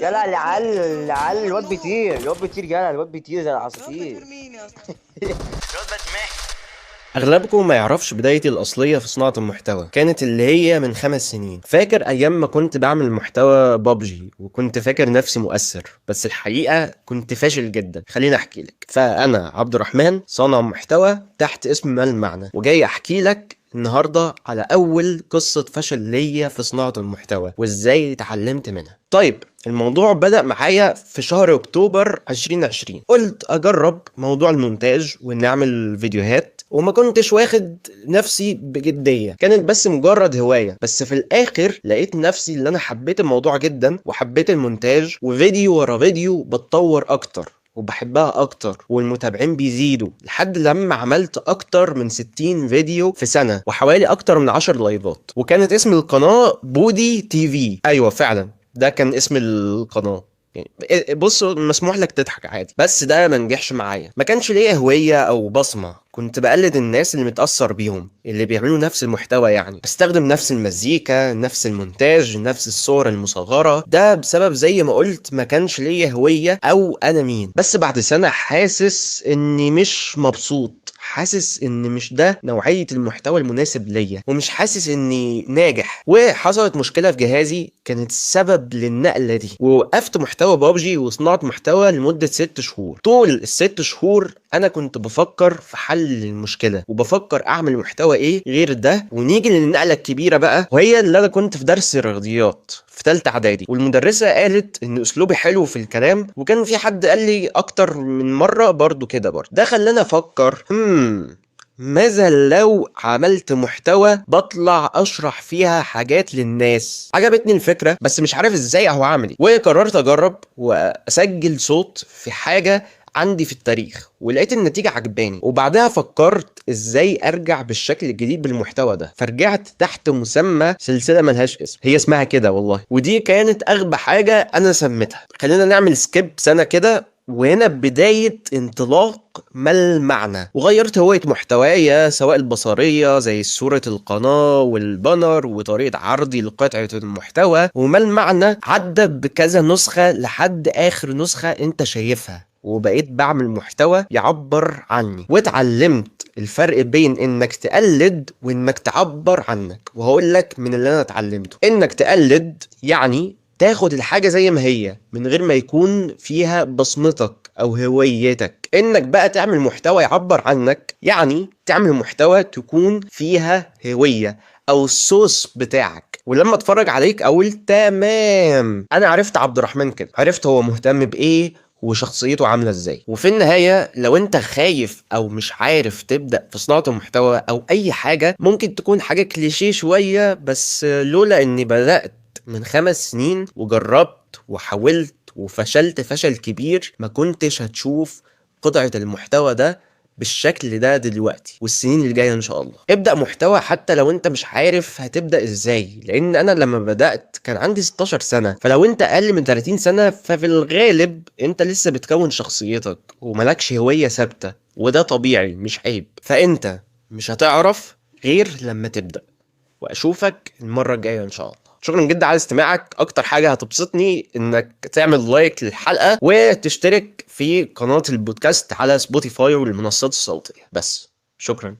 يلا العيال الواد بيطير، يلا الواد بيطير زي يلا العصافير. فاكر مين يا اسطى؟ اغلبكم ما يعرفش بدايتي الاصليه في صناعه المحتوى كانت اللي هي من 5 سنين. فاكر ايام ما كنت بعمل محتوى بابجي وكنت فاكر نفسي مؤثر، بس الحقيقه كنت فاشل جدا. خليني احكي لك. فانا عبد الرحمن صانع محتوى تحت اسم ما المعنى، وجاي احكي لك النهارده على اول قصه فشل ليا في صناعه المحتوى وازاي اتعلمت منها. طيب، الموضوع بدأ معايا في شهر أكتوبر 2020. قلت أجرب موضوع المونتاج وإني أعمل فيديوهات، وما كنتش واخد نفسي بجدية، كانت بس مجرد هواية. بس في الآخر لقيت نفسي اللي أنا حبيت الموضوع جدا وحبيت المونتاج، وفيديو ورا فيديو بتطور أكتر وبحبها اكتر، والمتابعين بيزيدوا لحد لما عملت اكتر من 60 فيديو في سنة وحوالي اكتر من 10 لايفات. وكانت اسم القناة بودي تي في. ايوه فعلا ده كان اسم القناة. يعني بص، مسموح لك تضحك عادي، بس ده ما نجحش معايا. ما كانش ليا هوية او بصمة، كنت بقلد الناس اللي متأثر بيهم، اللي بيعملوا نفس المحتوى. يعني بستخدم نفس المزيكا، نفس المونتاج، نفس الصور المصغرة. ده بسبب زي ما قلت ما كانش ليا هوية او انا مين. بس بعد سنة حاسس اني مش مبسوط، حاسس ان مش ده نوعية المحتوى المناسب ليا، ومش حاسس اني ناجح. وحصلت مشكلة في جهازي كانت السبب للنقلة دي، ووقفت محتوى بابجي وصناعة محتوى لمدة 6 شهور. طول ال6 شهور انا كنت بفكر في حل المشكلة، وبفكر اعمل محتوى ايه غير ده. ونيجي للنقلة الكبيرة بقى، وهي اللي انا كنت في درس الرياضيات في ثالثه اعدادي، والمدرسه قالت ان اسلوبي حلو في الكلام، وكان في حد قال لي اكتر من مره برضو كده. برضو ده خلاني افكر، ماذا لو عملت محتوى بطلع اشرح فيها حاجات للناس؟ عجبتني الفكره بس مش عارف ازاي او هعمل ايه، وقررت اجرب واسجل صوت في حاجه عندي في التاريخ، ولقيت النتيجة عجباني. وبعدها فكرت ازاي ارجع بالشكل الجديد بالمحتوى ده، فرجعت تحت مسمى سلسلة ملهاش اسم. هي اسمها كده والله، ودي كانت اغبى حاجة انا سميتها. خلينا نعمل سكيب سنة كده، وهنا بداية انطلاق ما المعنى. وغيرت هوية محتوايا، سواء البصرية زي صورة القناة والبانر وطريقة عرضي لقطعة المحتوى، وما المعنى عدى بكذا نسخة لحد آخر نسخة انت شايفها. وبقيت بعمل محتوى يعبر عني، واتعلمت الفرق بين انك تقلد وانك تعبر عنك. وهقول لك من اللي انا اتعلمته، انك تقلد يعني تاخد الحاجة زي ما هي من غير ما يكون فيها بصمتك او هويتك. انك بقى تعمل محتوى يعبر عنك يعني تعمل محتوى تكون فيها هوية او الصوص بتاعك. ولما اتفرج عليك اقول تمام، انا عرفت عبد الرحمن كده، عرفت هو مهتم بايه وشخصيته عاملة ازاي. وفي النهاية لو انت خايف او مش عارف تبدأ في صناعة المحتوى او اي حاجة، ممكن تكون حاجة كليشيه شوية، بس لولا اني بدأت من 5 سنين وجربت وحاولت وفشلت فشل كبير، ما كنتش هتشوف قطعة المحتوى ده بالشكل ده دلوقتي والسنين اللي جايه ان شاء الله. ابدا محتوى حتى لو انت مش عارف هتبدا ازاي، لان انا لما بدات كان عندي 16 سنه. فلو انت اقل من 30 سنه ففي الغالب انت لسه بتكون شخصيتك وملكش هويه ثابته، وده طبيعي مش عيب. فانت مش هتعرف غير لما تبدا. واشوفك المره الجايه ان شاء الله. شكرا جدا على استماعك. اكتر حاجه هتبسطني انك تعمل لايك للحلقه وتشترك في قناه البودكاست على سبوتيفاي والمنصات الصوتيه. بس شكرا.